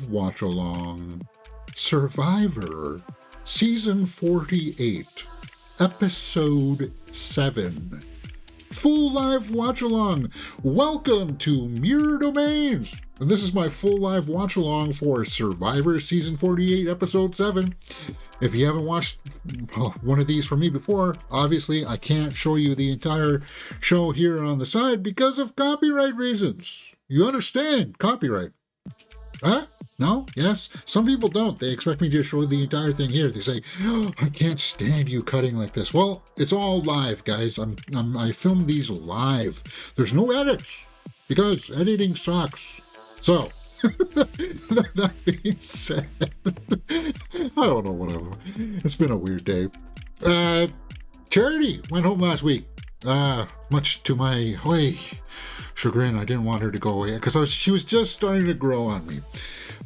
watch along. Survivor, Season 48, Episode 7. Full live watch along. Welcome to Mirror Domains. And this is my full live watch along for Survivor Season 48, Episode 7. If you haven't watched one of these from me before, obviously I can't show you the entire show here on the side because of copyright reasons. You understand copyright? Huh? No? Yes? Some people don't. They expect me to show the entire thing here. They say, oh, I can't stand you cutting like this. Well, it's all live, guys. I film these live. There's no edits because editing sucks. So, that being said, I don't know, whatever. It's been a weird day. Charity went home last week. Much to my chagrin, I didn't want her to go away because she was just starting to grow on me.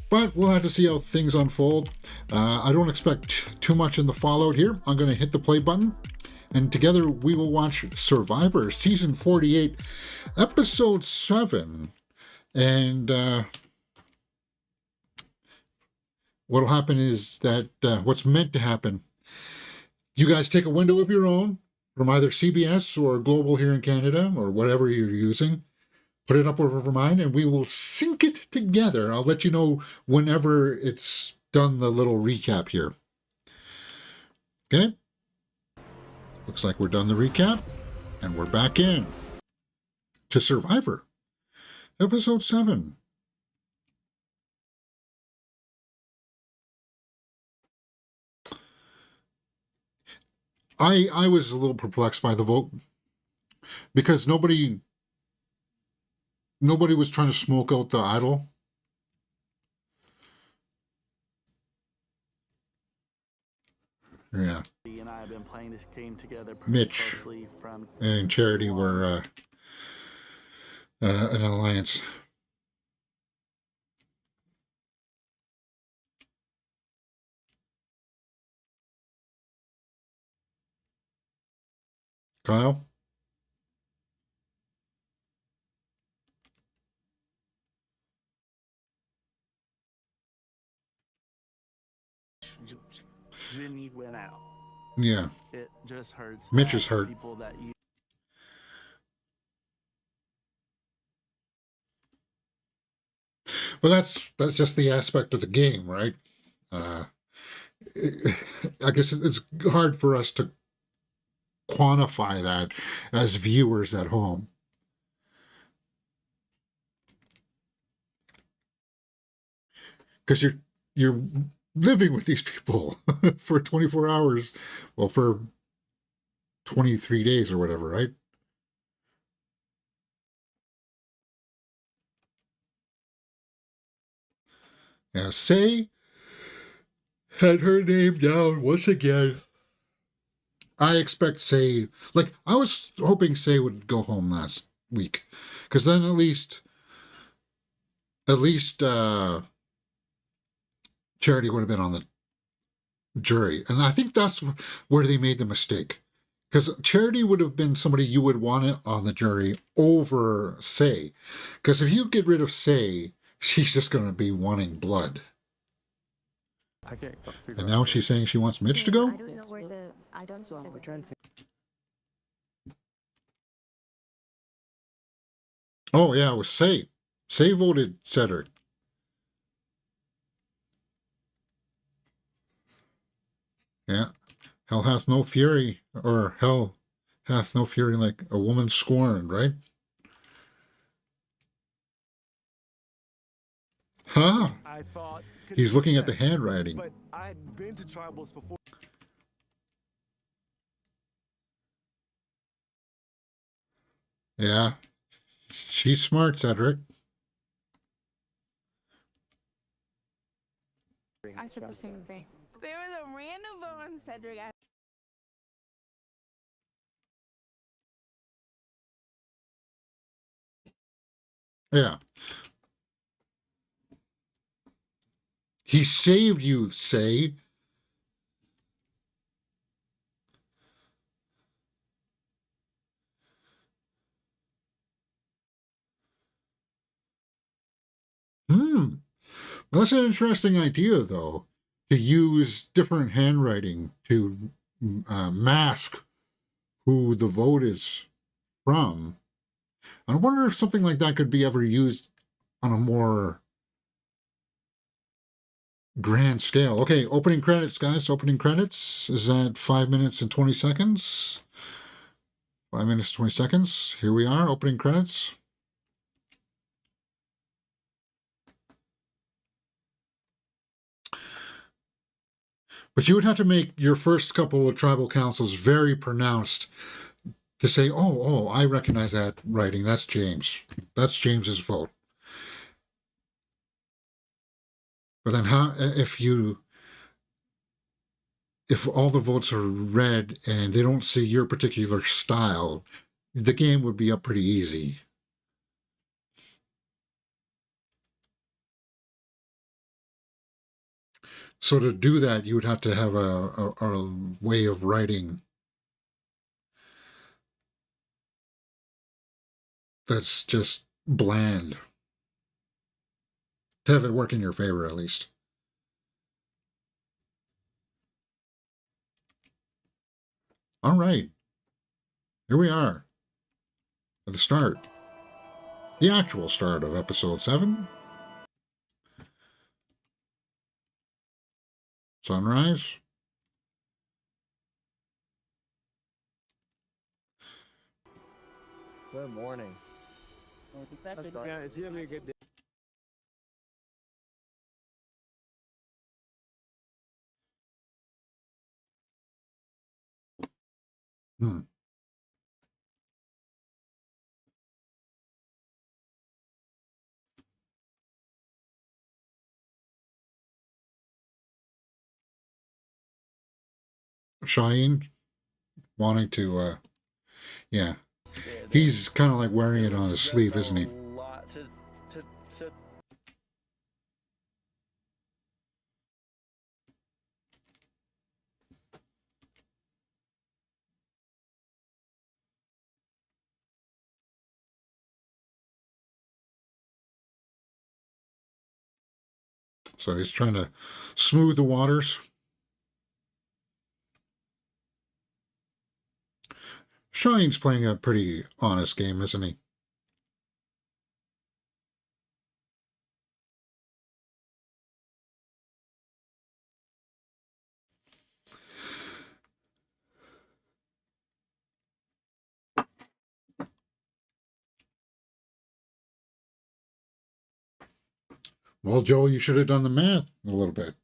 But we'll have to see how things unfold. I don't expect too much in the fallout here. I'm going to hit the play button, and together we will watch Survivor Season 48, Episode 7. And what'll happen is that what's meant to happen, you guys take a window of your own from either CBS or Global here in Canada or whatever you're using. Put it up over mine, and we will sync it together. I'll let you know whenever it's done the little recap here. Okay? Looks like we're done the recap, and we're back in to Survivor, Episode 7. I was a little perplexed by the vote because nobody was trying to smoke out the idol. Yeah. And I have been playing this game together. Mitch and Charity were an alliance. Kyle? Jenny went out. Yeah. It just hurts. Mitch is hurt. People that you... Well, that's just the aspect of the game, right? I guess it's hard for us to quantify that as viewers at home. Because you're living with these people for 24 hours, well, for 23 days or whatever, right? Yeah, Say had her name down once again. I expect Say, like, I was hoping Say would go home last week, because then at least Charity would have been on the jury. And I think that's where they made the mistake. Because Charity would have been somebody you would want it on the jury over Say. Because if you get rid of Say, she's just going to be wanting blood. And now she's saying she wants Mitch to go? I don't know where I don't know. We're trying to think. Oh, yeah, it was Say. Say voted Cedric. Yeah. Hell hath no fury, or hell hath no fury like a woman scorned, right? Huh? I thought He's looking at the handwriting. But I'd been to tribals before. Yeah. She's smart, Cedric. I said the same thing. There was a random vote on Cedric. Yeah. He saved you, Say. That's an interesting idea, though, to use different handwriting to mask who the vote is from. I wonder if something like that could be ever used on a more grand scale. Okay, opening credits, guys. Opening credits is at 5 minutes and 20 seconds. 5 minutes, 20 seconds. Here we are, opening credits. But you would have to make your first couple of tribal councils very pronounced to say, oh, I recognize that writing. That's James. That's James's vote. But then how if all the votes are red and they don't see your particular style, the game would be up pretty easy. So to do that, you would have to have a way of writing that's just bland. To have it work in your favor, at least. All right. Here we are. At the start. The actual start of episode 7. Sunrise. Good morning. Yeah, it's gonna be a good day. Hmm. Shine wanting to, yeah. He's kind of like wearing it on his sleeve, isn't he? So he's trying to smooth the waters. Shine's playing a pretty honest game, isn't he? Well, Joe, you should have done the math a little bit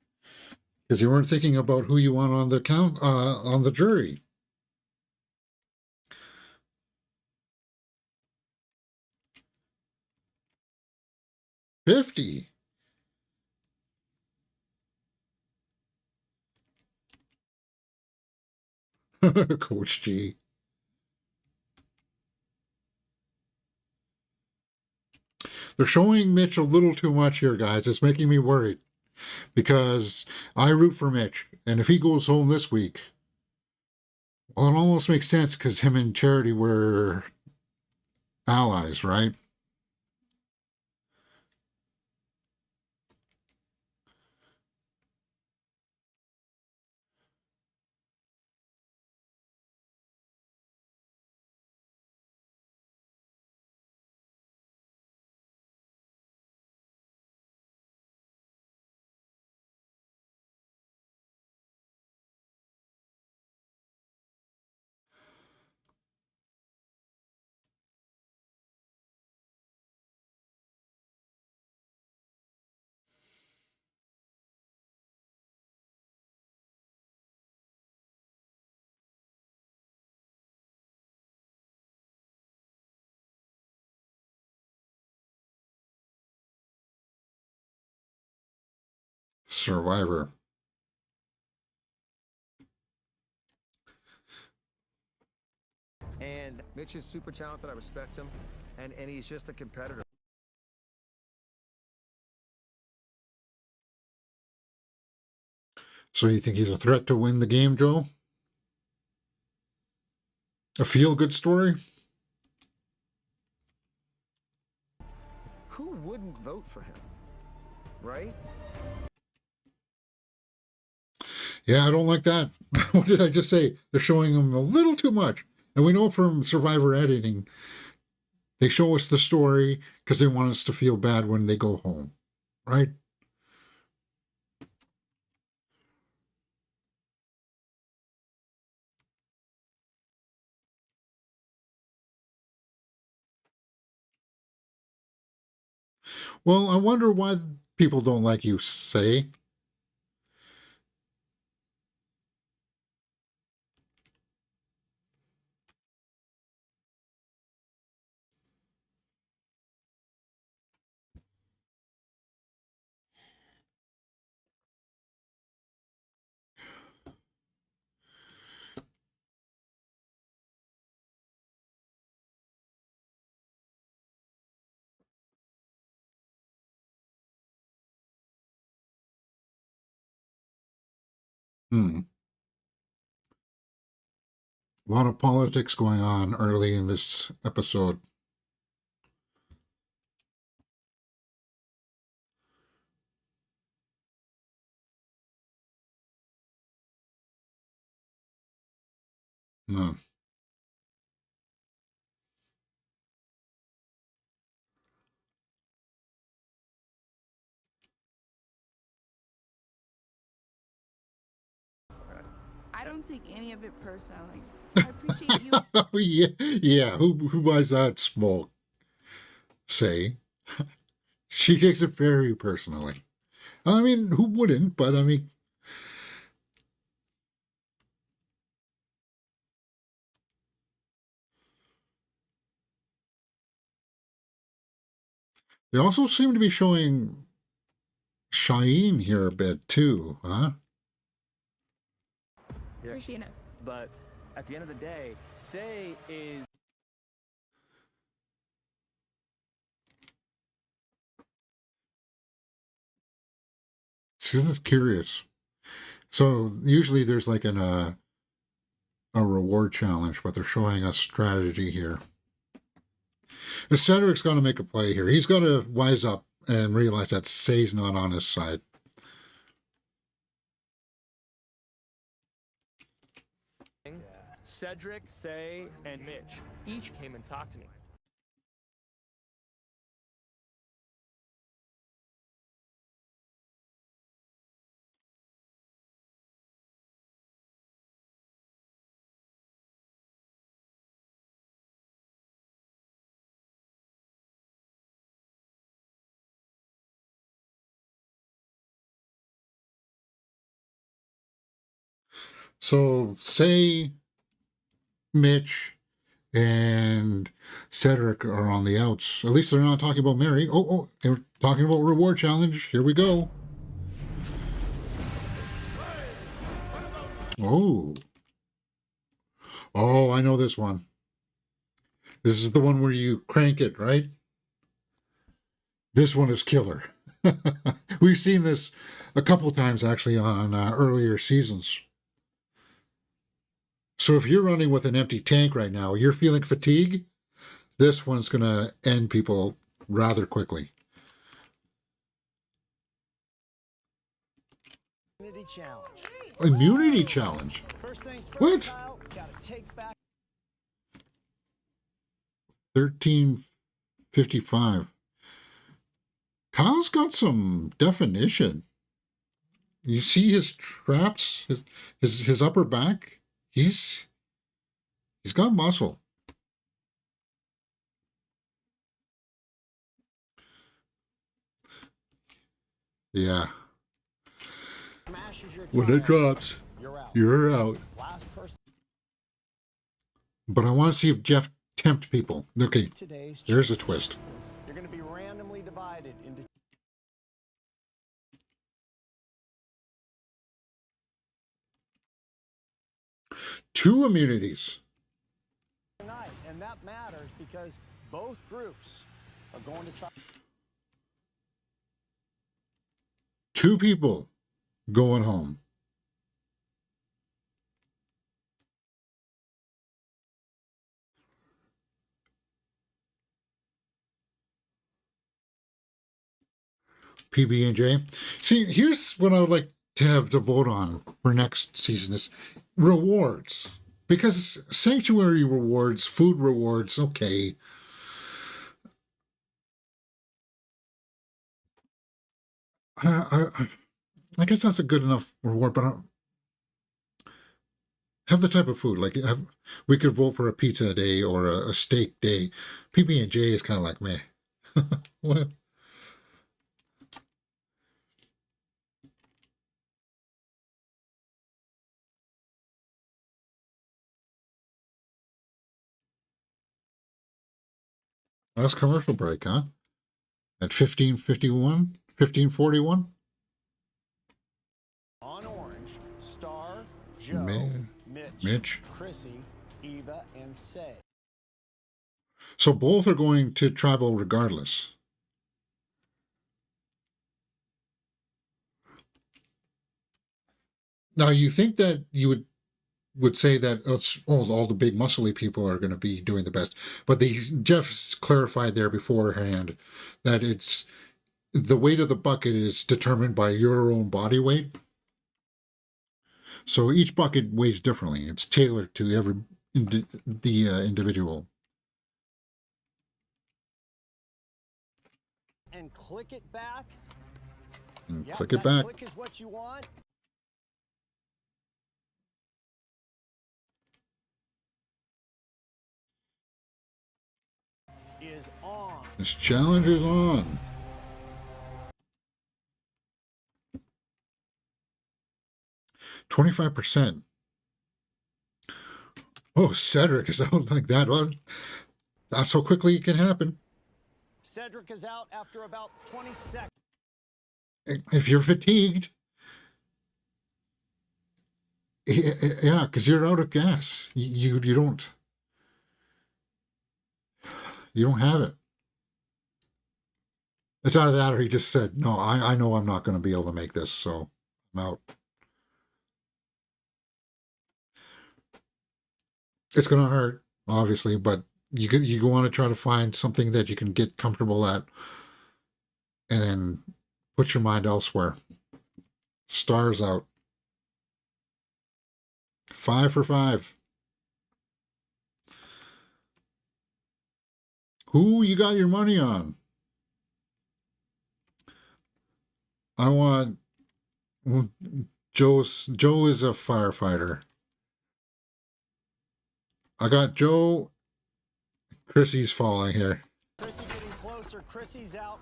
because you weren't thinking about who you want on the on the jury. $50. Coach G. They're showing Mitch a little too much here, guys. It's making me worried because I root for Mitch, and if he goes home this week, well, it almost makes sense because him and Charity were allies, right? Survivor. And Mitch is super talented. I respect him, and he's just a competitor. So you think he's a threat to win the game, Joe? A feel-good story? Who wouldn't vote for him, right? Yeah, I don't like that. What did I just say? They're showing them a little too much. And we know from Survivor editing, they show us the story because they want us to feel bad when they go home, right? Well, I wonder why people don't like you, say. Hmm. A lot of politics going on early in this episode. Hmm. I don't take any of it personally. I appreciate you. Yeah, yeah. Who buys that smoke? Say. She takes it very personally. I mean, who wouldn't? But I mean, they also seem to be showing Cheyenne here a bit too, huh? Appreciate it. But at the end of the day, Say is See, that's curious. So usually there's like a reward challenge, but they're showing us strategy here. And Cedric's got to make a play here. He's got to wise up and realize that Say's not on his side. Cedric, Say, and Mitch each came and talked to me. So Say, Mitch, and Cedric are on the outs. At least they're not talking about Mary. Oh, they're talking about reward challenge. Here we go. Oh. Oh, I know this one. This is the one where you crank it, right? This one is killer. We've seen this a couple times actually on earlier seasons. So if you're running with an empty tank right now, you're feeling fatigue, this one's going to end people rather quickly. Immunity challenge. Immunity challenge? First things first, What? Kyle, gotta take back 1355. Kyle's got some definition. You see his traps, his upper back. He's got muscle. Yeah. smashes your When it tire. drops, You're out. you're out. Last person But I want to see if Jeff tempt people. Okay, today's there's a challenge. twist. You're gonna be randomly divided into Two immunities. tonight, and that matters because both groups are going to try. Two people going home. PB&J. See, here's what I would like to have to vote on for next season is rewards. Because sanctuary rewards, food rewards, okay. I guess that's a good enough reward, but have the type of food. Like, we could vote for a pizza day or a steak day. PB&J is kind of like meh. What? Last commercial break, huh? At 15:51, 15:41. On orange, Star, Joe, Mitch. Chrissy, Eva, and Say. So both are going to tribal regardless. Now, you think that you would say that all the big muscly people are going to be doing the best, but Jeff's clarified there beforehand that it's the weight of the bucket is determined by your own body weight. So each bucket weighs differently. It's tailored to every individual. And click it back. And Yep, click it that back. Click is what you want. Is on. This challenge is on. %. Oh, Cedric is out like that. Well, that's how quickly it can happen. Cedric is out after about 20 seconds. If you're fatigued, yeah, because you're out of gas. You don't have it. It's either that or he just said, no, I know I'm not going to be able to make this, so I'm out. It's going to hurt, obviously, but you want to try to find something that you can get comfortable at and then put your mind elsewhere. Stars out. 5 for 5. Who you got your money on? I want Joe is a firefighter. I got Joe. Chrissy's falling here. Chrissy getting closer. Chrissy's out.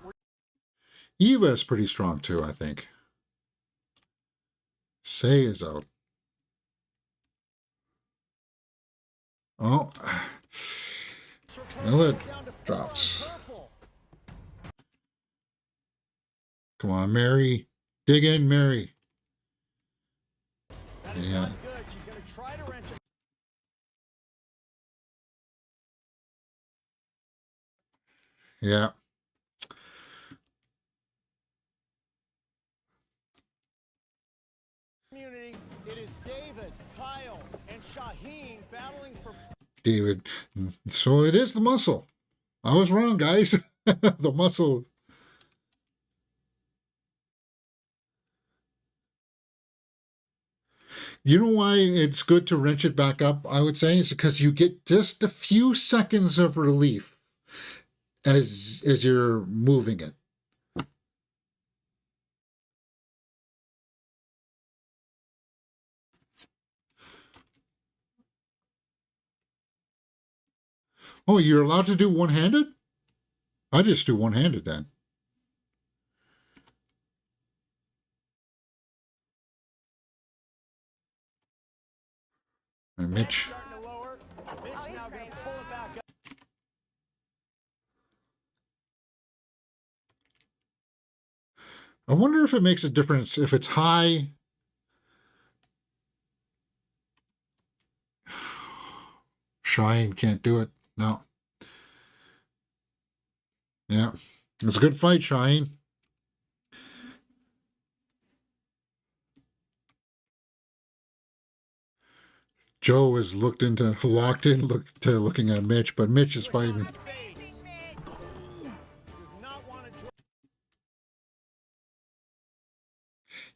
Eva is pretty strong too, I think. Say is out. Oh. Well, it drops. Come on, Mary. Dig in, Mary. Yeah. She's going to try to wrench it. Yeah. Community, it is David, Kyle, and Shaheen battling for David. So it is the muscle. I was wrong, guys. The muscle. You know why it's good to wrench it back up, I would say, is because you get just a few seconds of relief as you're moving it. Oh, you're allowed to do one-handed? I just do one-handed then. And Mitch. starting to lower. Mitch now going to pull it back up. I wonder if it makes a difference if it's high. Shine can't do it. No. Yeah. It's a good fight, Shine. Joe is looked into looking at Mitch, but Mitch is fighting.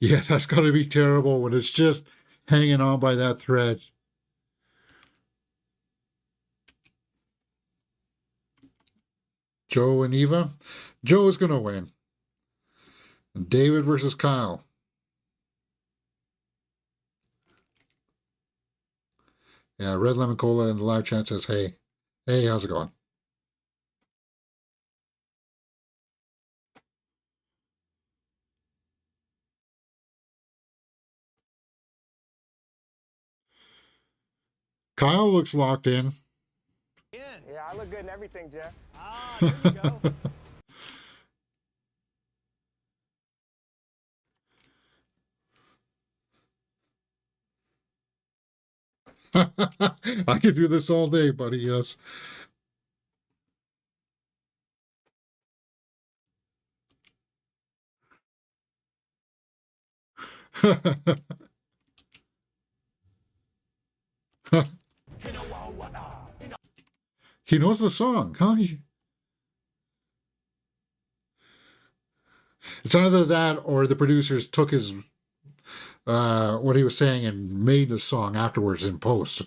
Yeah, that's got to be terrible when it's just hanging on by that thread. Joe and Eva. Joe is going to win. David versus Kyle. Yeah, Red Lemon Cola in the live chat says, hey. Hey, how's it going? Kyle looks locked in. Yeah, I look good in everything, Jeff. Ah, here we go. I could do this all day, buddy. Yes. He knows the song, huh? It's either that or the producers took his what he was saying and made the song afterwards in post.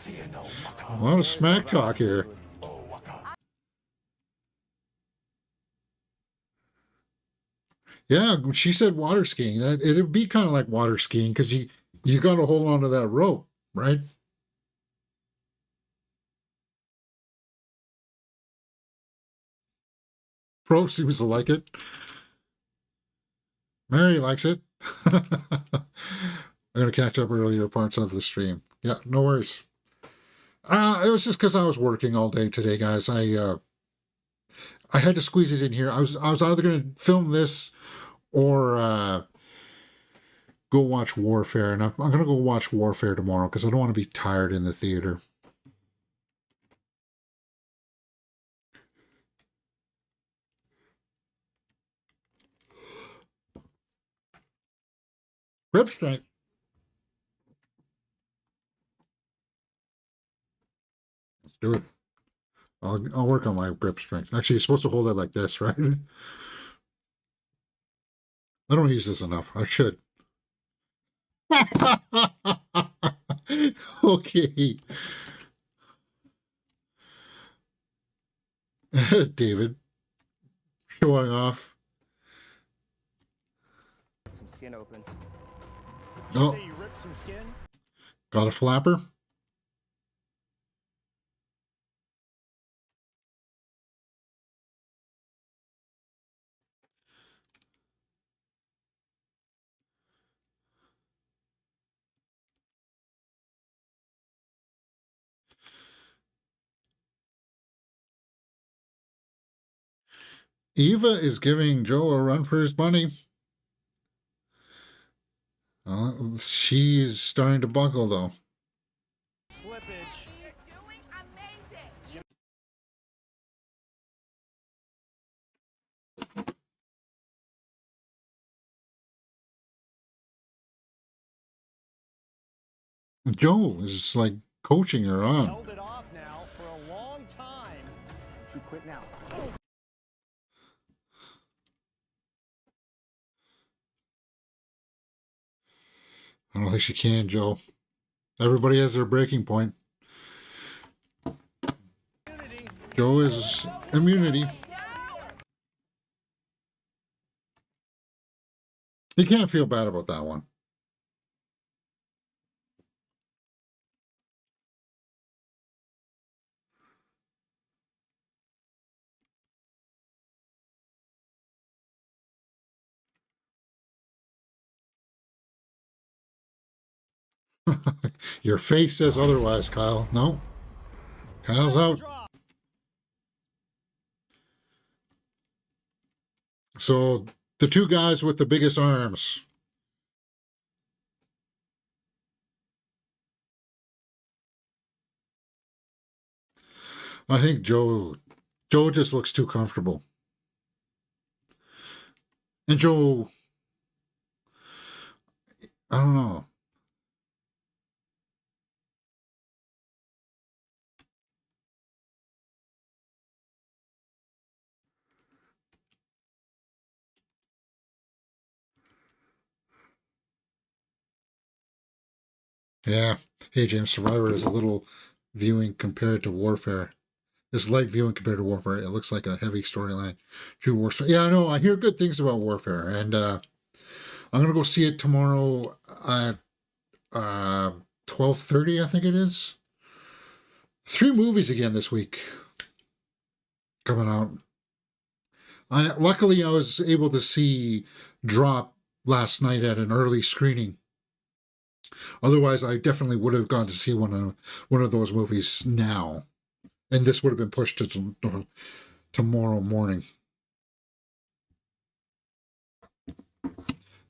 A lot of smack talk here. Yeah, she said water skiing. It'd be kind of like water skiing because you got to hold on to that rope, right? Pro seems to like it. Mary likes it. I'm gonna catch up earlier parts of the stream. Yeah, no worries. It was just because I was working all day today, guys. I had to squeeze it in here. I was either gonna film this or go watch Warfare, and I'm gonna go watch Warfare tomorrow because I don't want to be tired in the theater. Grip strength. Let's do it. I'll work on my grip strength. Actually, you're supposed to hold it like this, right? I don't use this enough. I should. Okay. David showing off. Some skin open. Oh, Say you ripped some skin? got a flapper. Eva is giving Joe a run for his money. She's starting to buckle, though. Slippage. Joe is like coaching her on. Held it off now for a long time. Don't you quit now. I don't think she can, Joe. Everybody has their breaking point. Joe is immunity. You can't feel bad about that one. Your face says otherwise, Kyle. No. Kyle's out. So the two guys with the biggest arms. I think Joe just looks too comfortable. And Joe, I don't know. Yeah. Hey, James, Survivor is a little viewing compared to Warfare. It's light viewing compared to Warfare. It looks like a heavy storyline. True war story. Yeah, I know. I hear good things about Warfare, and I'm gonna go see it tomorrow at 12:30. I think it is. 3 movies again this week coming out. Luckily I was able to see Drop last night at an early screening. Otherwise, I definitely would have gone to see one of those movies now, and this would have been pushed to tomorrow morning.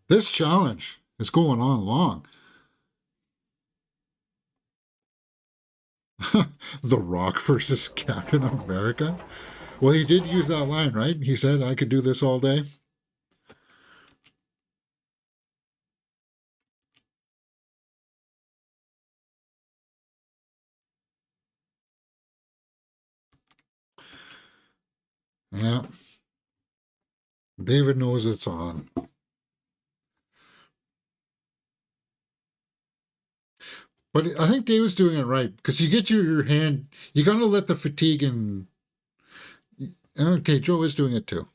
This challenge is going on long. The Rock versus Captain America. Well, he did use that line, right? He said, "I could do this all day." Yeah. David knows it's on. But I think David's doing it right, because you get your hand, you got to let the fatigue and. Okay, Joe is doing it too.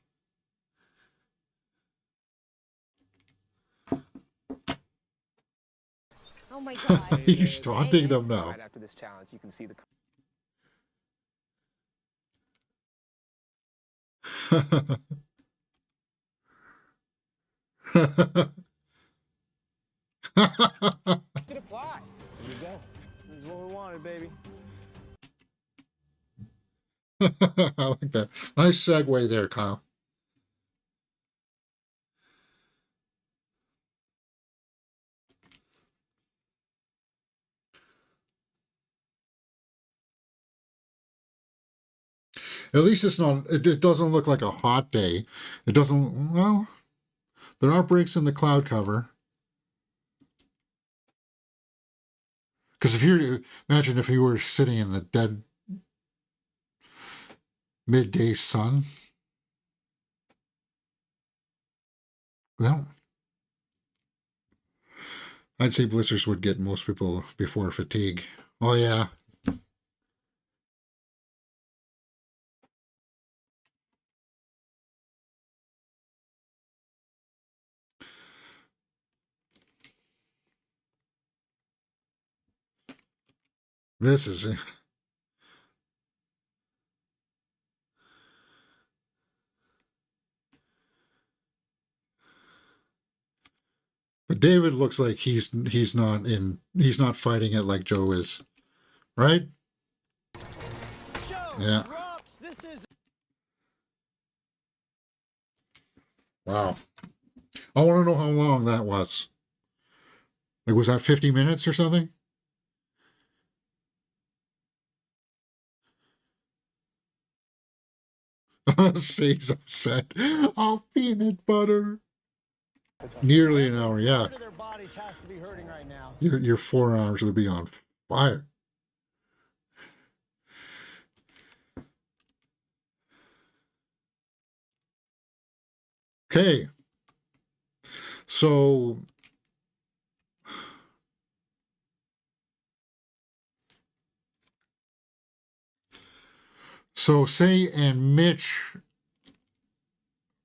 Oh my god. He's taunting them now. Right after this challenge, you can see the could apply. There you go. This is what we wanted, baby. I like that. Nice segue there, Kyle. At least it's not, it doesn't look like a hot day. It doesn't, well, there are breaks in the cloud cover. Because imagine if you were sitting in the dead midday sun. Well, I'd say blizzards would get most people before fatigue. Oh, yeah. This is it. But David looks like he's not fighting it like Joe is, right? Joe Yeah. drops. This is Wow. I want to know how long that was. Like, was that 50 minutes or something? Say's upset. Oh, peanut butter. Nearly an hour, yeah. part of their bodies has to be hurting right now. Your 4 hours would be on fire. Okay. So Say and Mitch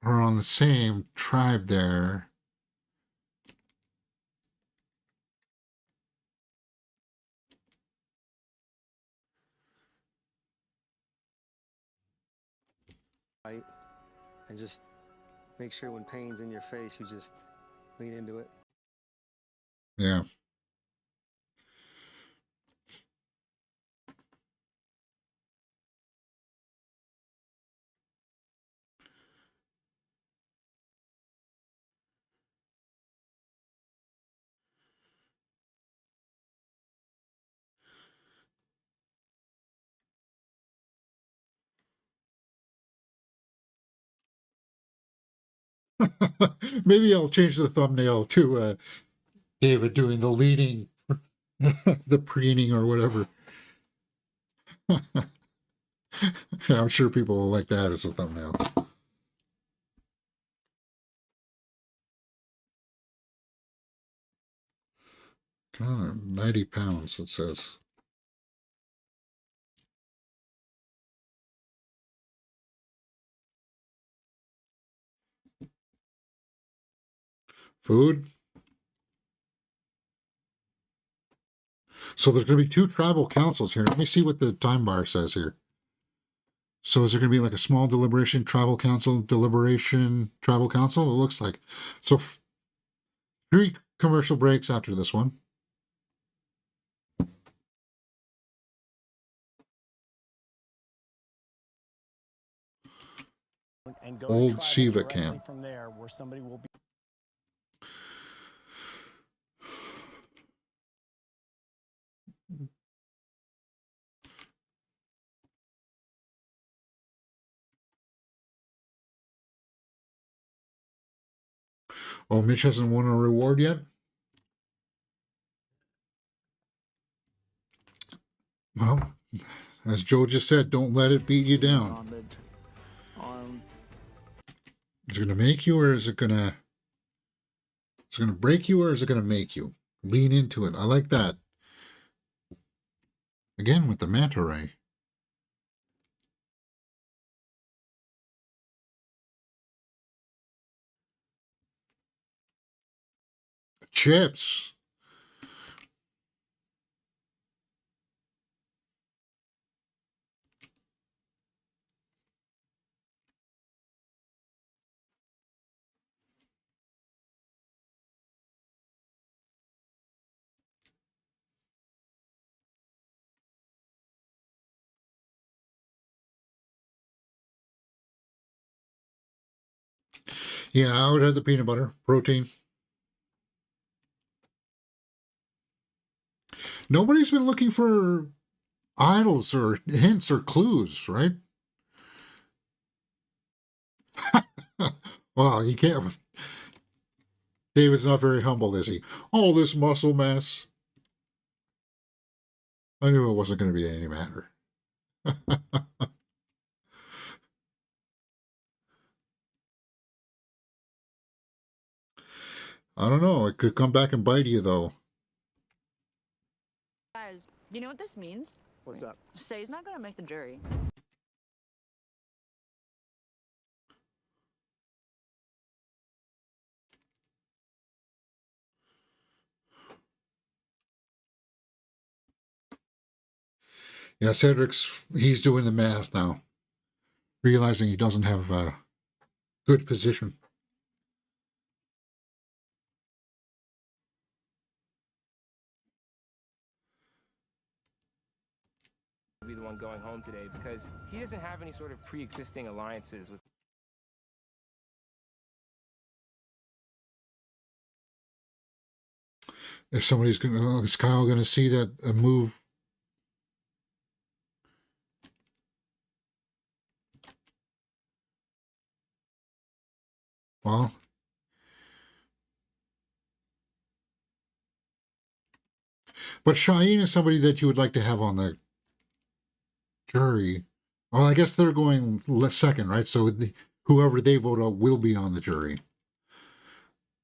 are on the same tribe there. Right, and just make sure when pain's in your face, you just lean into it. Yeah. Maybe I'll change the thumbnail to David doing the leading, the preening or whatever. I'm sure people will like that as a thumbnail. 90 pounds, it says. Food. So there's going to be 2 tribal councils here. Let me see what the time bar says here. So is there going to be like a small deliberation, tribal council, deliberation, tribal council? It looks like. So 3 commercial breaks after this one. And go Old to tribal Shiva directly camp. from there, where somebody will be. Oh, Mitch hasn't won a reward yet? Well, as Joe just said, don't let it beat you down. On Is it going to make you, or is it going to... Is it going to break you, or is it going to make you? Lean into it. I like that. Again, with the manta ray. Chips. Yeah, I would have the peanut butter. Protein. Nobody's been looking for idols or hints or clues, right? Well, you can't. David's not very humble, is he? All this muscle mass. I knew it wasn't going to be any matter. I don't know. It could come back and bite you, though. Guys, you know what this means? what's up? Say he's not gonna make the jury. Yeah, he's doing the math now, realizing he doesn't have a good position. Be the one going home today because he doesn't have any sort of pre-existing alliances with. If somebody's going to, is Kyle going to see that a move? Well, but Cheyenne is somebody that you would like to have on the jury. Well, I guess they're going second, right? So whoever they vote out will be on the jury.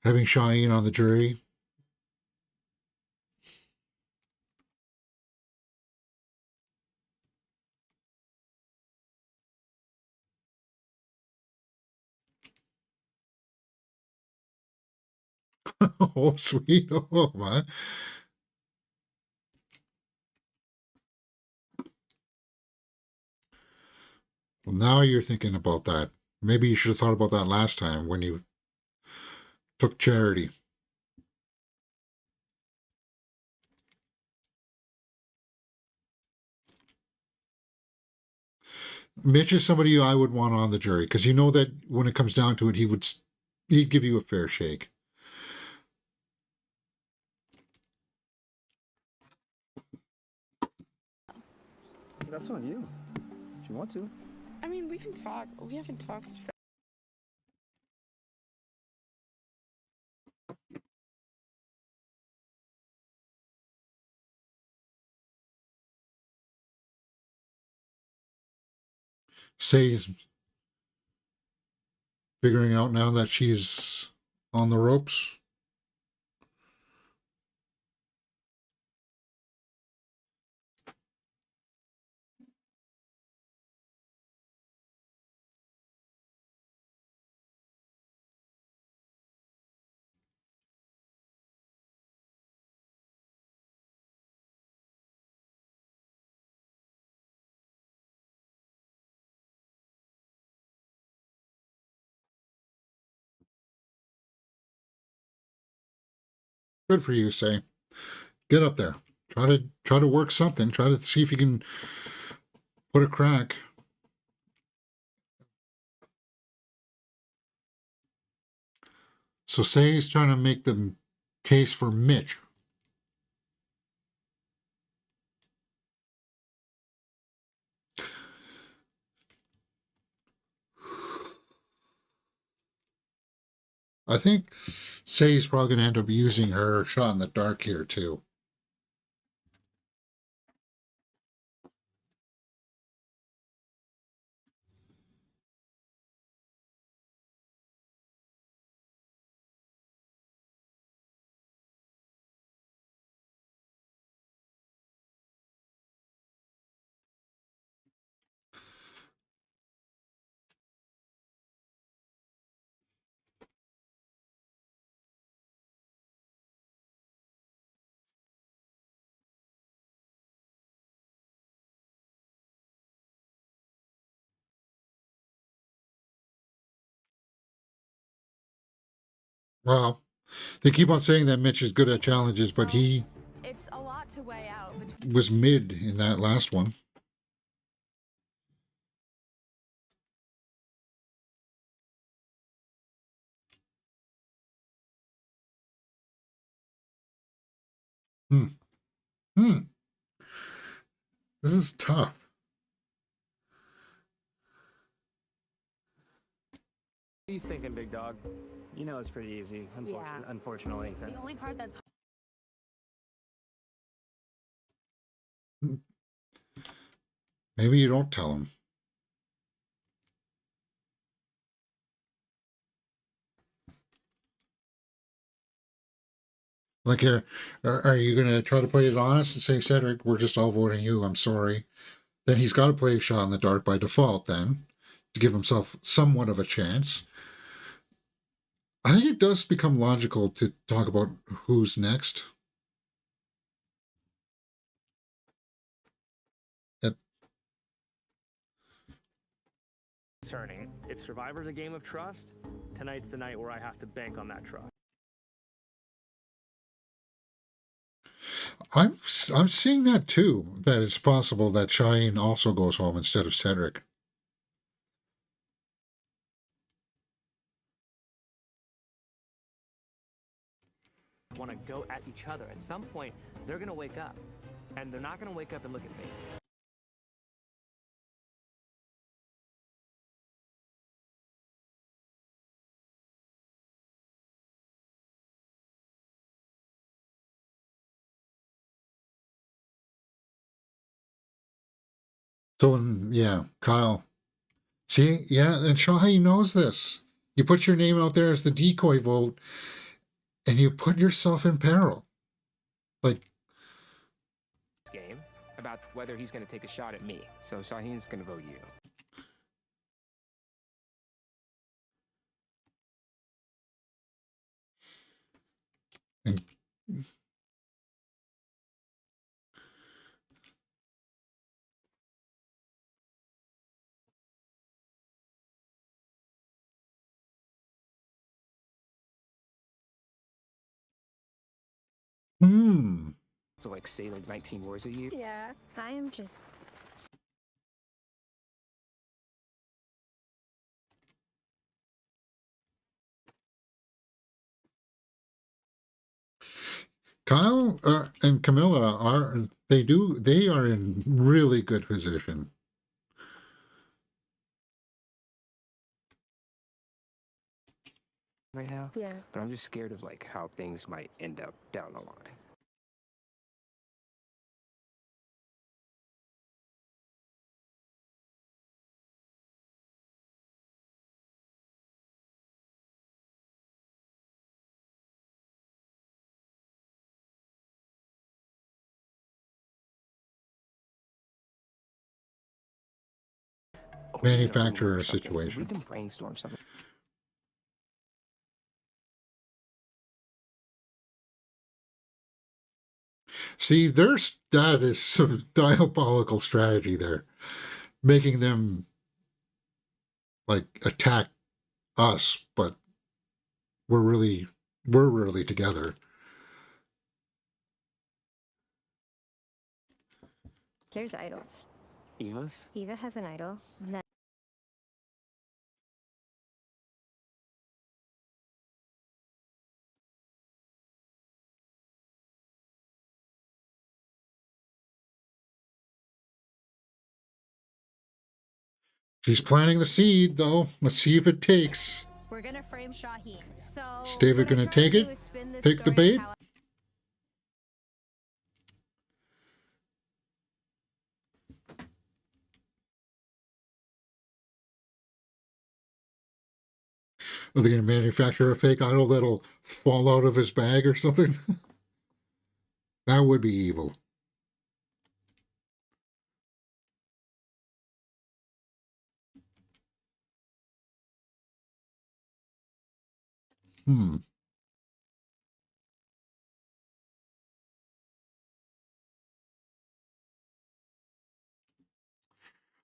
Having Cheyenne on the jury. Oh, sweet. Oh, my. Well, now you're thinking about that. Maybe you should have thought about that last time when you took charity. Mitch is somebody I would want on the jury because you know that when it comes down to it, he'd give you a fair shake. That's on you. If you want to. I mean, we can talk. We haven't talked. Say he's figuring out now that she's on the ropes. Good for you, Say. Get up there. Try to work something. Try to see if you can put a crack. So Say he's trying to make the case for Mitch. I think Say's probably going to end up using her shot in the dark here, too. Well, they keep on saying that Mitch is good at challenges, but he It's a lot to weigh out was mid in that last one. Hmm. Hmm. This is tough. What are you thinking, big dog? You know it's pretty easy, Yeah. unfortunately. The only part that's Maybe you don't tell him. Like, are you going to try to play it honest and say, Cedric, we're just all voting you, I'm sorry. Then he's got to play a shot in the dark by default then, to give himself somewhat of a chance. I think it does become logical to talk about who's next. At, Concerning. If Survivor's a game of trust, tonight's the night where I have to bank on that trust. I'm seeing that too, that it's possible that Cheyenne also goes home instead of Cedric. Want to go at each other. At some point, they're going to wake up. And they're not going to wake up and look at me. So, yeah, Kyle. See, yeah, and Shaheen knows this. You put your name out there as the decoy vote, and you put yourself in peril. Like, Game about whether he's going to take a shot at me. So Shaheen's going to vote you. and, hmm. So like say like 19 wars a year. Yeah, I am just. Kyle and Camilla they are in really good position. Right now. Yeah. But I'm just scared of like how things might end up down the line. Or, Manufacturer or something. situation. We can brainstorm something. See, that is some diabolical strategy there, making them like attack us, but we're really together. There's idols. Eva's? Eva has an idol. She's planting the seed, though. Let's see if it takes. We're gonna frame Shaheen. So Is David what I'm going to trying take do it? is spin this Take the story bait? how Are they going to manufacture a fake idol that'll fall out of his bag or something? That would be evil. Hmm.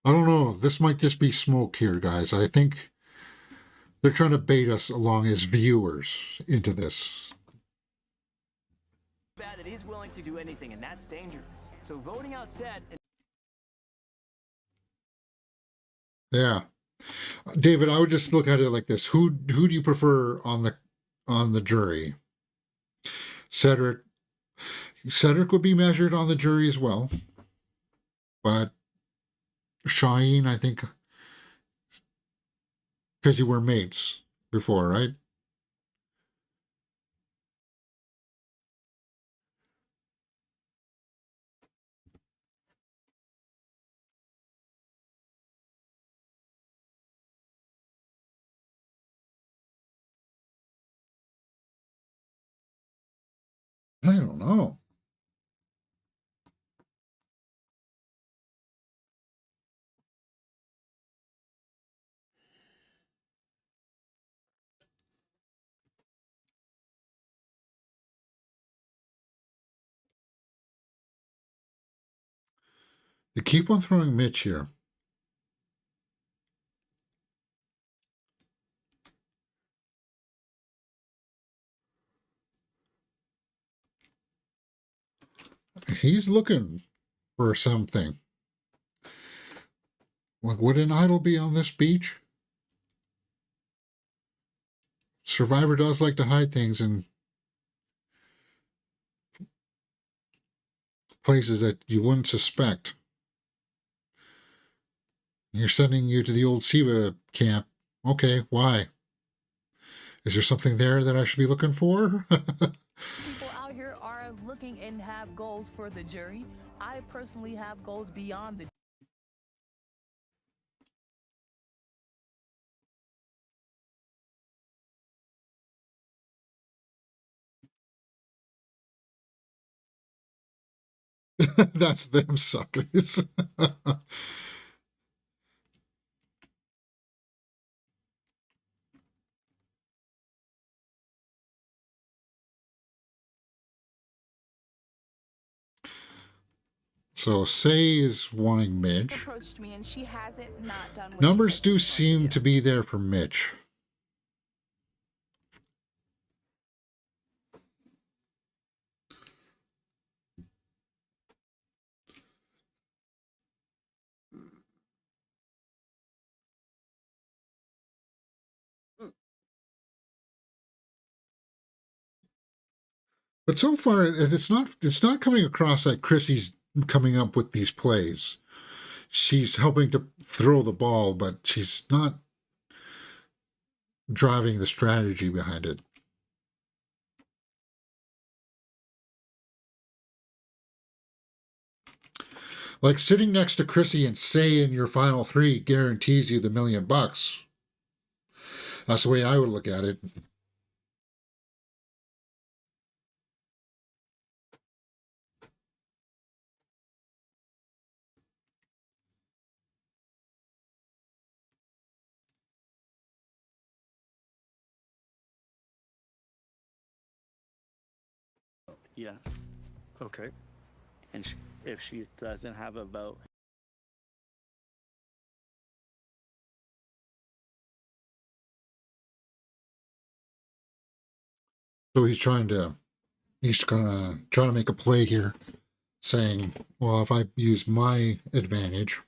I don't know. This might just be smoke here, guys. I think they're trying to bait us along as viewers into this. Bad that he's willing to do anything, and that's dangerous. So voting out said. Yeah. David, I would just look at it like this. Who do you prefer on the jury? Cedric would be measured on the jury as well. But Shaheen, I think, because you were mates before, right? I don't know. They keep on throwing Mitch here. He's looking for something. Like, would an idol be on this beach? Survivor does like to hide things in places that you wouldn't suspect. You're sending you to the old Siva camp. Okay, why? Is there something there that I should be looking for? People out here are looking and have goals for the jury. I personally have goals beyond the That's them suckers. So Say is wanting Mitch. approached me and she hasn't not done what Numbers she said do she's going seem do. to be there for Mitch. But so far, it's not coming across like Chrissy's coming up with these plays. She's helping to throw the ball, but she's not driving the strategy behind it. Like sitting next to Chrissy and Say in your final three guarantees you the $1 million. That's the way I would look at it. Yes. Okay. And if she doesn't have a vote, So he's kind of trying to make a play here. saying, well, if I use my advantage.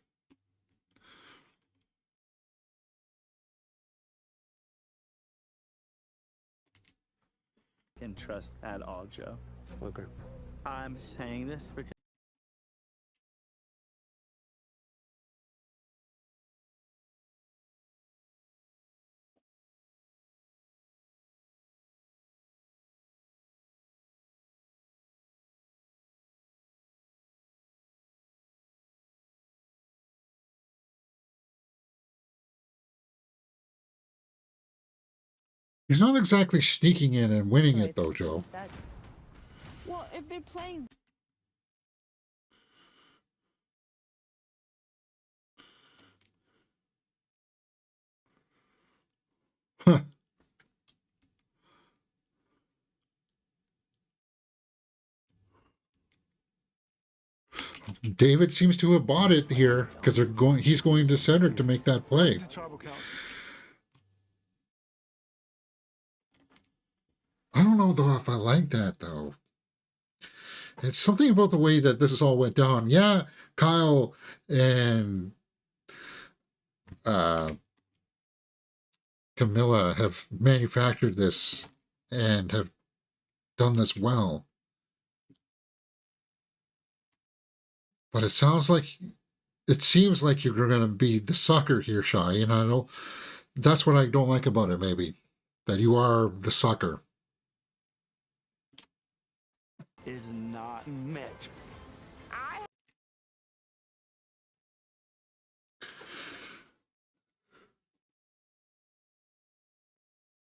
Can trust at all, Joe. Okay. I'm saying this because He's not exactly sneaking in and winning it, though, Joe. Well, if they're playing Huh. David seems to have bought it here because they're going. He's going to Cedric to make that play. I don't know though if I like that though. It's something about the way that this all went down. Yeah, Kyle and Camilla have manufactured this and have done this well. But it seems like you're going to be the sucker here, Shy. And I don't. That's what I don't like about it. Maybe that you are the sucker. is not Mitch.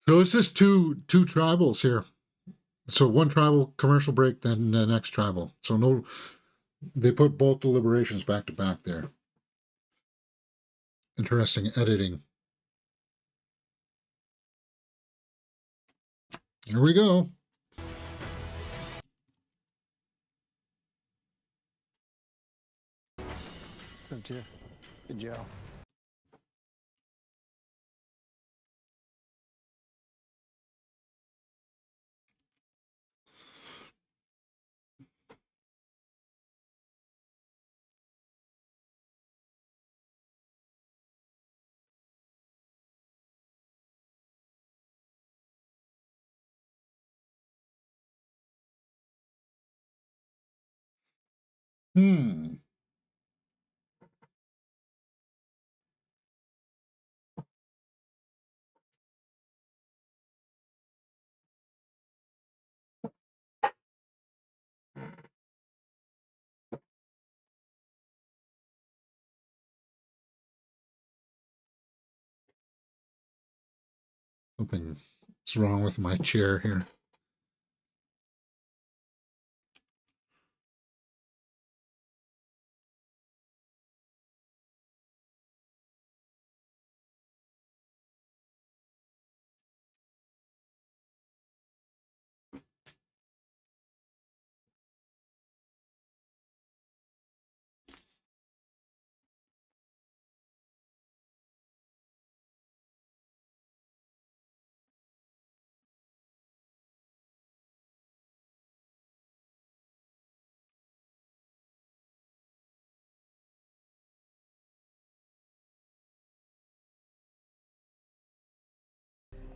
So it's just two tribals here. So one tribal commercial break, then the next tribal. So no, they put both deliberations back to back there. Interesting editing. Here we go. What's up, Jeff? Good job. Hmm. Something's wrong with my chair here.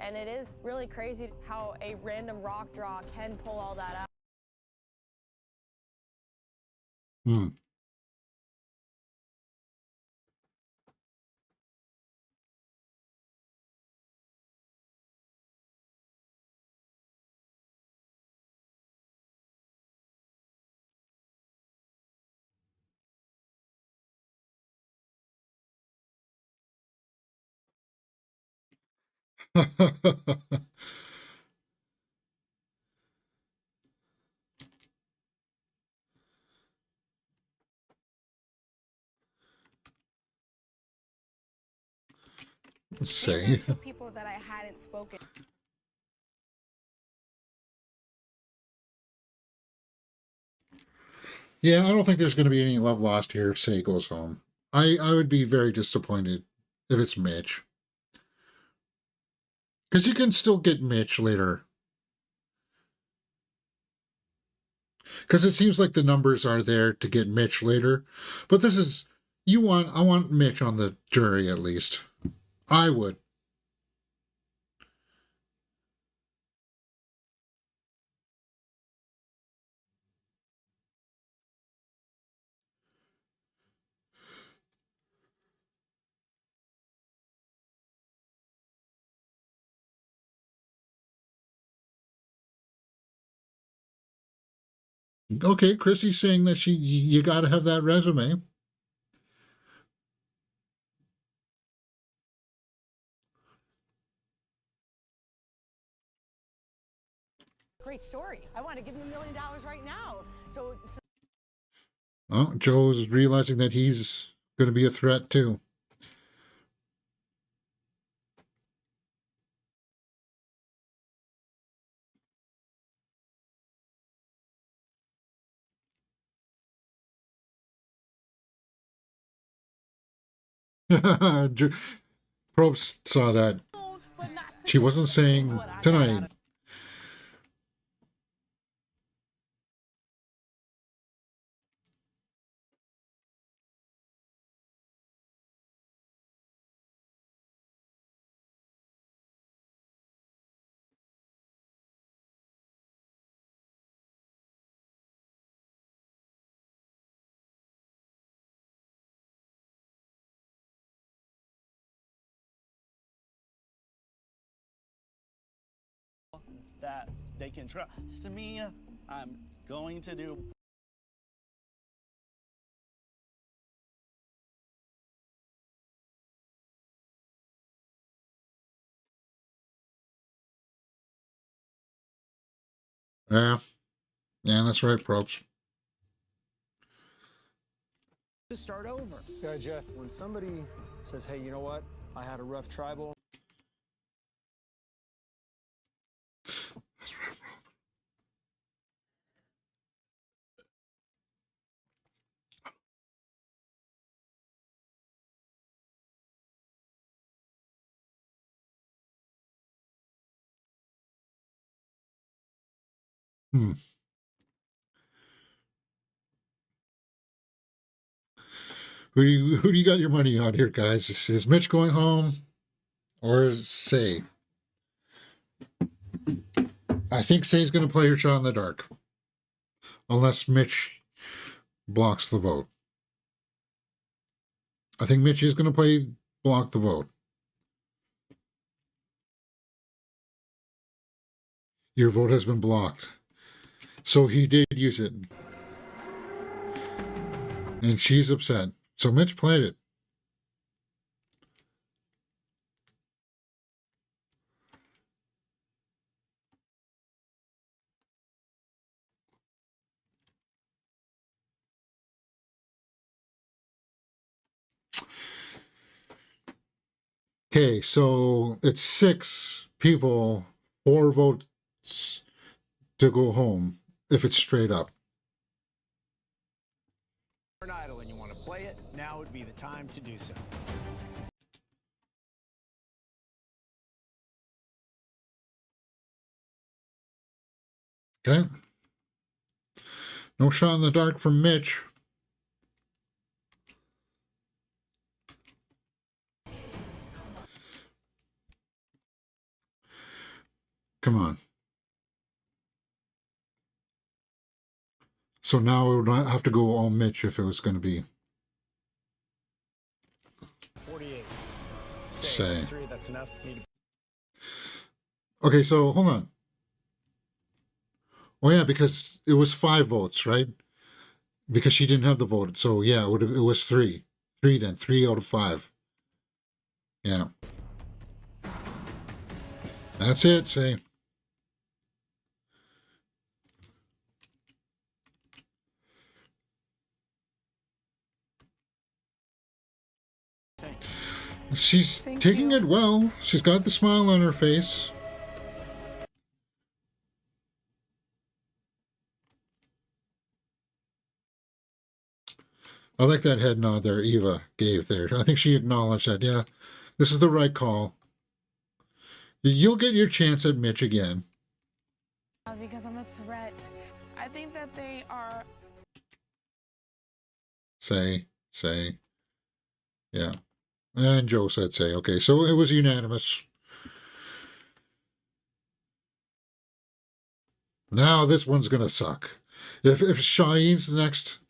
And it is really crazy how a random rock draw can pull all that out. Hmm. Let's These see. are two people that I hadn't spoken. Yeah, I don't think there's going to be any love lost here if Say goes home. I would be very disappointed if it's Mitch. Because you can still get Mitch later. Because it seems like the numbers are there to get Mitch later. But this is, I want Mitch on the jury at least. I would. Okay, Chrissy's saying that you got to have that resume. Great story. I want to give you $1 million right now. So Oh, Joe's realizing that he's going to be a threat too. Probst saw that. She wasn't saying tonight. that they can trust me. I'm going to do. Yeah, that's right, Probst. To start over. Yeah, Jeff, when somebody says, hey, you know what? I had a rough tribal. That's right, Probst. Who do you got your money on here, guys? Is Mitch going home, or is Say? I think Say's going to play her shot in the dark, unless Mitch blocks the vote. I think Mitch is going to block the vote. Your vote has been blocked. So he did use it. And she's upset. So Mitch played it. Okay, so it's 6 people, 4 votes to go home if it's straight up. Idle and you want to play it, now would be the time to do so. Okay. No shot in the dark from Mitch. Come on. So now it would have to go all Mitch if it was going to be. 48. Say. 3, that's enough. Okay, so hold on. Oh yeah, because it was 5 votes, right? Because she didn't have the vote. So yeah, it was 3. 3 then. 3 out of 5. Yeah. That's it, Say. She's taking it well. She's got the smile on her face. I like that head nod there Eva gave there. I think she acknowledged that, yeah, this is the right call. You'll get your chance at Mitch again. Because I'm a threat. I think that they are. Say. Yeah. And Joe said say. Okay, so it was unanimous. Now this one's gonna suck. If Shaheen's next,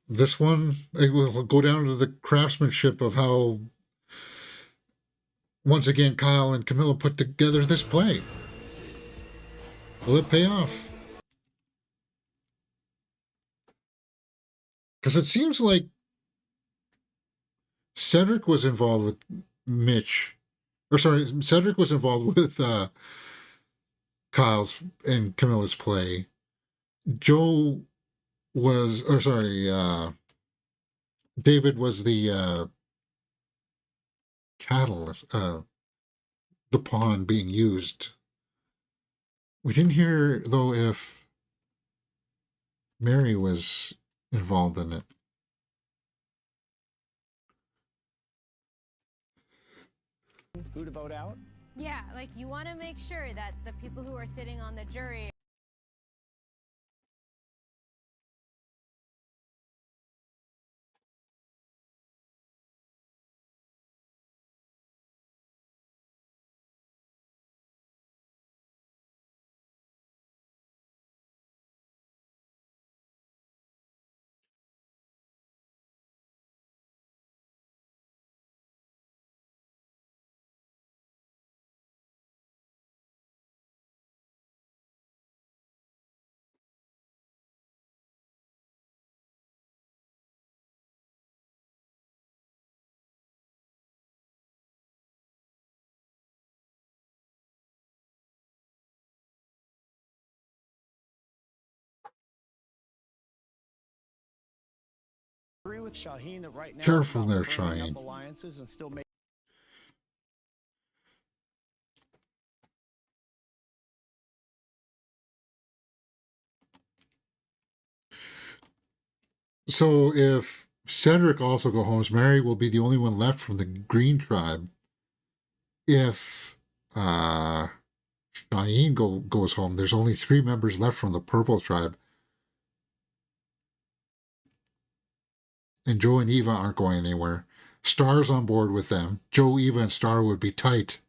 this one, it will go down to the craftsmanship of how, once again, Kyle and Camilla put together this play. Will it pay off? Because it seems like Cedric was involved with Mitch. Or sorry, Cedric was involved with Kyle's and Camilla's play. Joe was, or sorry, David was the catalyst, the pawn being used. We didn't hear, though, if Mary was involved in it. Who to vote out? Yeah, like you want to make sure that the people who are sitting on the jury Agree with Shaheen that right now. Careful there, firming up Shaheen. alliances and still make. So if Cedric also goes home, Mary will be the only one left from the Green tribe. If Shaheen goes home, there's only 3 members left from the Purple tribe. And Joe and Eva aren't going anywhere. Star's on board with them. Joe, Eva, and Star would be tight.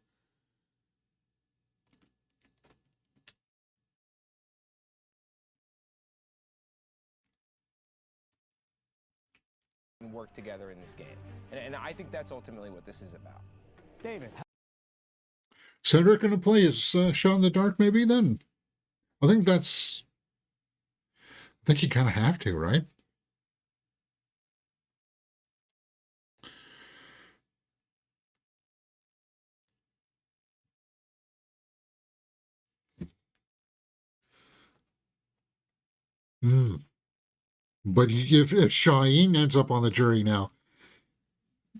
Work together in this game. And I think that's ultimately what this is about. David. Cedric in the play is shot in the dark, maybe then? I think you kind of have to, right? Hmm. But if Shaheen ends up on the jury now,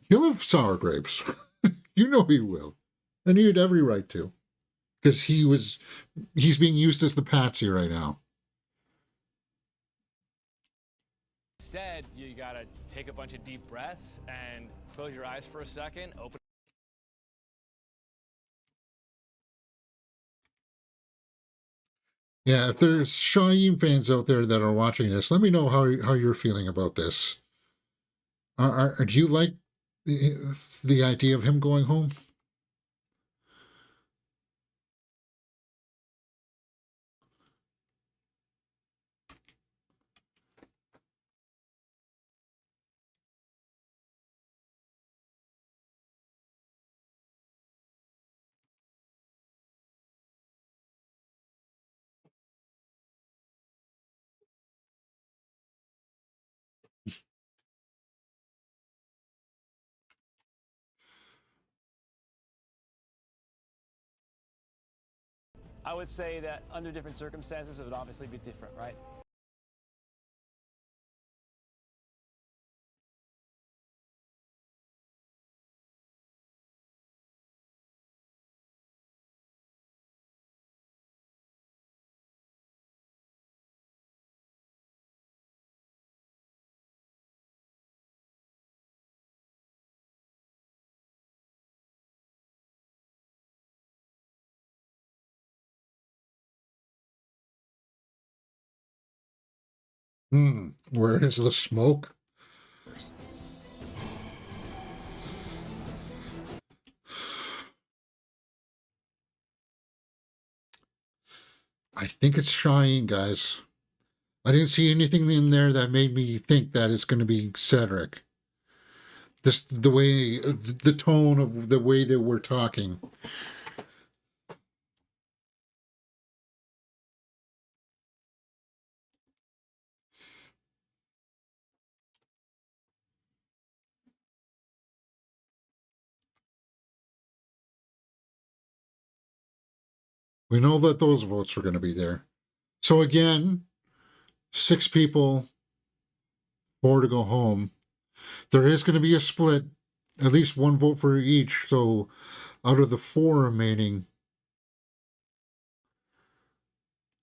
he'll have sour grapes. You know he will. And he had every right to. Because he's being used as the patsy right now. Instead, you gotta take a bunch of deep breaths and close your eyes for a second, open. Yeah, if there's Shaheen fans out there that are watching this, let me know how you're feeling about this. Do you like the idea of him going home? I would say that under different circumstances, it would obviously be different, right? Where is the smoke? I think it's Shine, guys. I didn't see anything in there that made me think that it's going to be Cedric. The way, the tone of the way they were talking. We know that those votes were going to be there. So again, 6 people, 4 to go home. There is going to be a split, at least 1 vote for each. So out of the 4 remaining,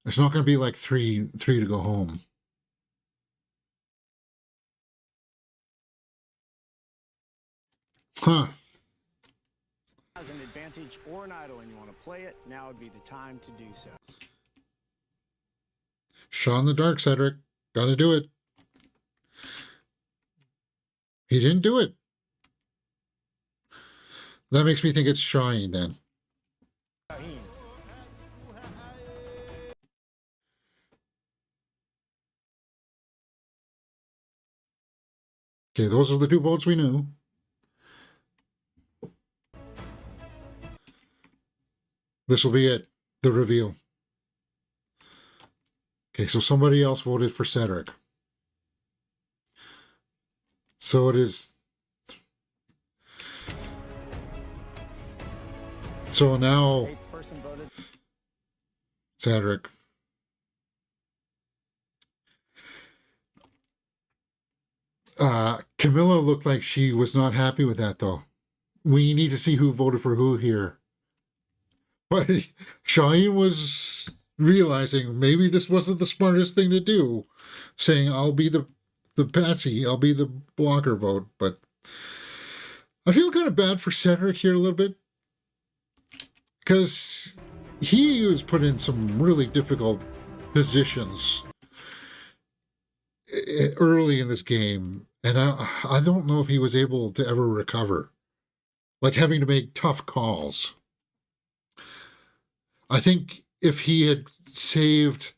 it's not going to be like three to go home. Huh. As an advantage or an idol and you want to play it, now would be the time to do so. Shot in the dark, Cedric. Gotta do it. He didn't do it. That makes me think it's Shine then. Okay, those are the 2 votes we knew. This will be it. The reveal. Okay, so somebody else voted for Cedric. So it is. So now, 8th person voted. Cedric. Camilla looked like she was not happy with that, though. We need to see who voted for who here. But Shine was realizing maybe this wasn't the smartest thing to do, saying, I'll be the patsy, I'll be the blocker vote. But I feel kind of bad for Cedric here a little bit, because he was put in some really difficult positions early in this game, and I don't know if he was able to ever recover, like having to make tough calls. I think if he had saved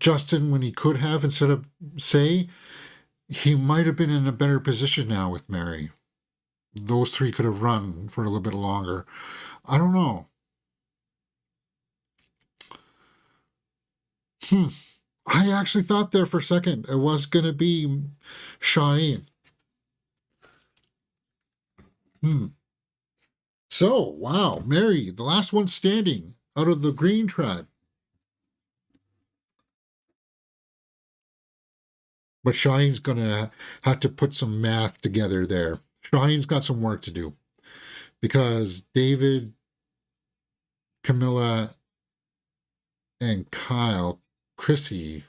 Justin when he could have instead of Say, he might have been in a better position now with Mary. Those 3 could have run for a little bit longer. I don't know. I actually thought there for a second it was going to be Shine. So, wow, Mary, the last one standing out of the Green tribe. But Shine's going to have to put some math together there. Shine's got some work to do. Because David, Camilla, and Kyle, Chrissy.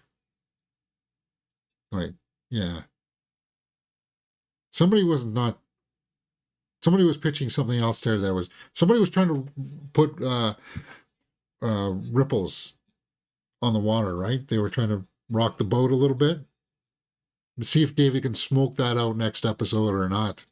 Wait, yeah. Somebody was pitching something else there somebody was trying to put ripples on the water, right? They were trying to rock the boat a little bit. See if David can smoke that out next episode or not.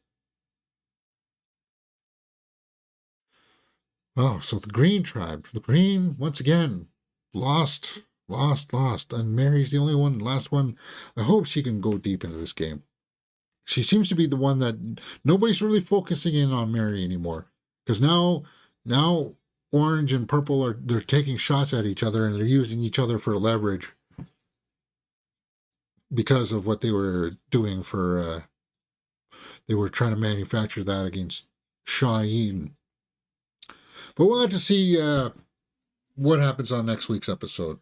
Oh, so the Green tribe. The Green, once again, lost. And Mary's the only one, last one. I hope she can go deep into this game. She seems to be the one that nobody's really focusing in on Mary anymore. Because now Orange and Purple they're taking shots at each other and they're using each other for leverage. Because of what they were doing for, they were trying to manufacture that against Shaheen. But we'll have to see what happens on next week's episode.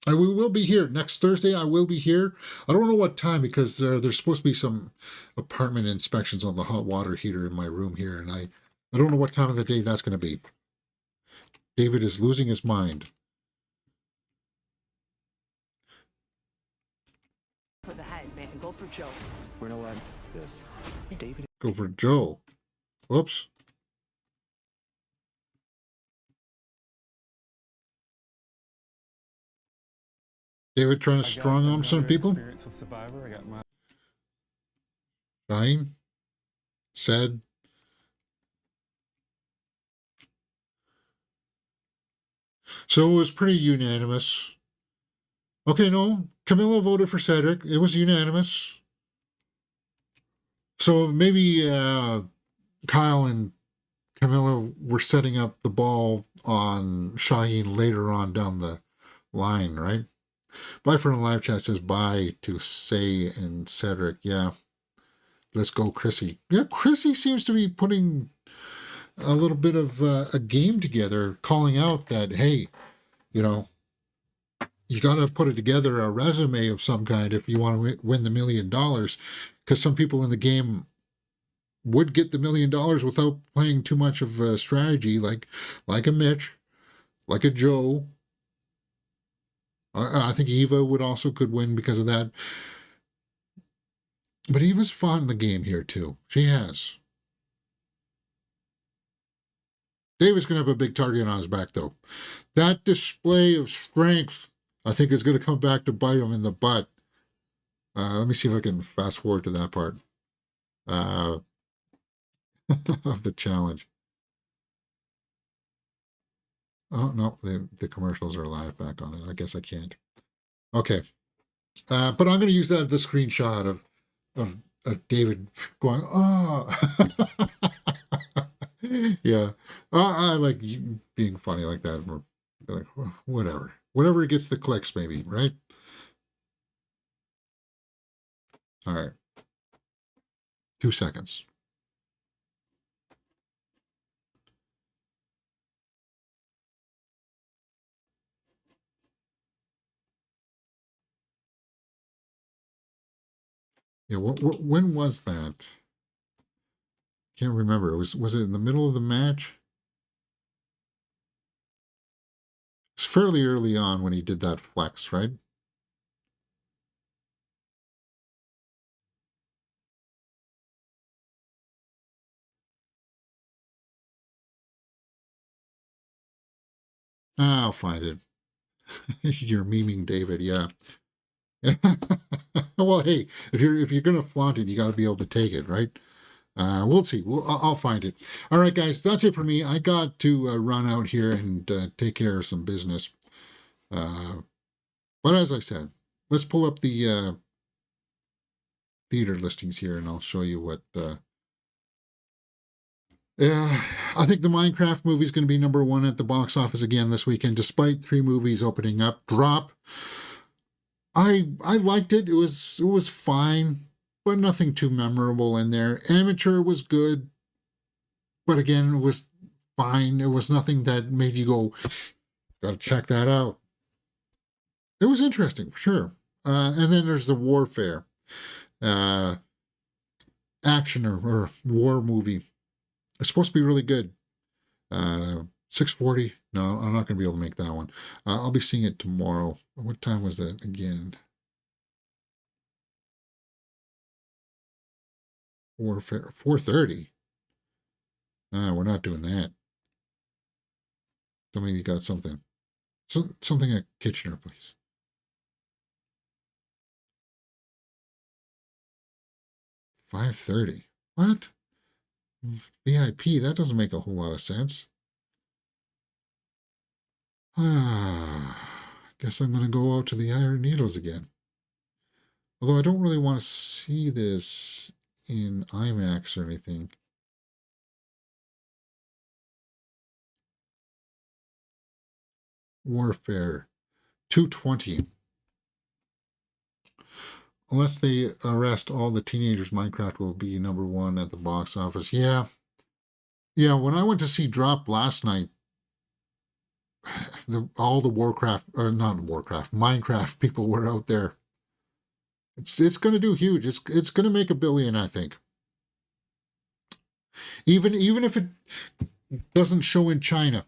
And we will be here next Thursday. I will be here. I don't know what time because there's supposed to be some apartment inspections on the hot water heater in my room here. And I don't know what time of the day that's going to be. David is losing his mind. For the head, man. Go for Joe. We're gonna let this. David. Go for Joe. Whoops. David trying to strong arm some people. Experience with Survivor. I got my. Ryan said. So it was pretty unanimous. Okay, no, Camilla voted for Cedric. It was unanimous. So maybe Kyle and Camilla were setting up the ball on Shaheen later on down the line, right? Bye for the live chat says bye to Say and Cedric. Yeah. Let's go, Chrissy. Yeah, Chrissy seems to be putting a little bit of a game together, calling out that, hey, you know, you got to put it together, a resume of some kind if you want to win the $1 million, because some people in the game would get the $1 million without playing too much of a strategy, like a Mitch, like a Joe. I think Eva would also could win because of that. But Eva's fought in the game here too. She has. David's going to have a big target on his back, though. That display of strength, I think, is going to come back to bite him in the butt. Let me see if I can fast forward to that part of the challenge. Oh, no, the commercials are live back on it. I guess I can't. Okay. But I'm going to use that, the screenshot of David going, oh. Yeah. I like being funny like that. Or like, whatever. Whatever gets the clicks, maybe, right? All right. 2 seconds. Yeah, when was that? Can't remember. Was it in the middle of the match? It's fairly early on when he did that flex, right? I'll find it. You're memeing David, yeah. Well, hey, if you're gonna flaunt it, you got to be able to take it, right? We'll see. I'll find it. All right, guys, that's it for me. I got to run out here and take care of some business. But as I said, let's pull up the theater listings here, and I'll show you what. I think the Minecraft movie is going to be number 1 at the box office again this weekend, despite 3 movies opening up. Drop. I liked it. It was fine, but nothing too memorable in there. Amateur was good, but again, it was fine. It was nothing that made you go, got to check that out. It was interesting, for sure. And then there's the Warfare action or war movie. It's supposed to be really good. 6:40. No, I'm not going to be able to make that one. I'll be seeing it tomorrow. What time was that again? Warfare 4:30. We're not doing that. Tell me you got something. Something at Kitchener, please. $5:30. What? VIP, that doesn't make a whole lot of sense. Guess I'm going to go out to the Iron Needles again. Although I don't really want to see this in IMAX or anything. Warfare 220. Unless they arrest all the teenagers, Minecraft will be number 1 at the box office. Yeah. Yeah, when I went to see Drop last night, all the Minecraft people were out there. It's going to do huge. It's going to make $1 billion, I think. Even if it doesn't show in China,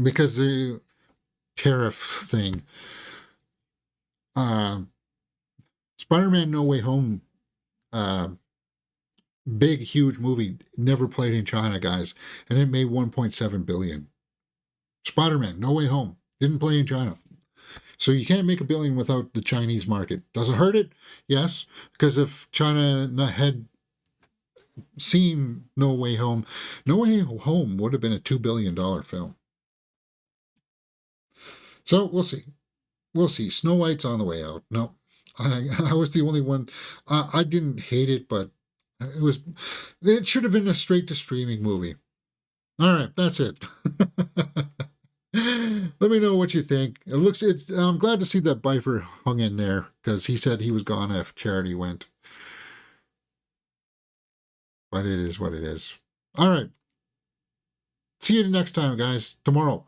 because the tariff thing. Spider-Man No Way Home, big, huge movie, never played in China, guys, and it made $1.7 billion. Spider-Man No Way Home didn't play in China. So you can't make $1 billion without the Chinese market. Does it hurt it? Yes, because if China had seen No Way Home, No Way Home would have been a $2 billion film. So we'll see. We'll see. Snow White's on the way out. No, I was the only one. I didn't hate it, but it should have been a straight to streaming movie. All right, that's it. Let me know what you think. I'm glad to see that Bifer hung in there, because he said he was gone if Charity went. But it is what it is. All right. See you next time, guys. Tomorrow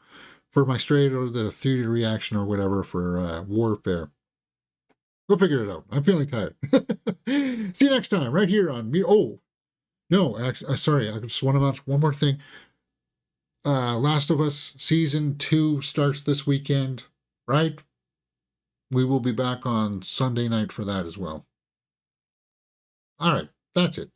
for my straight or the theater reaction or whatever for Warfare. Go figure it out. I'm feeling tired. See you next time right here on me. Oh, no, actually, sorry. I just want to mention one more thing. Last of Us Season 2 starts this weekend, right? We will be back on Sunday night for that as well. All right, that's it.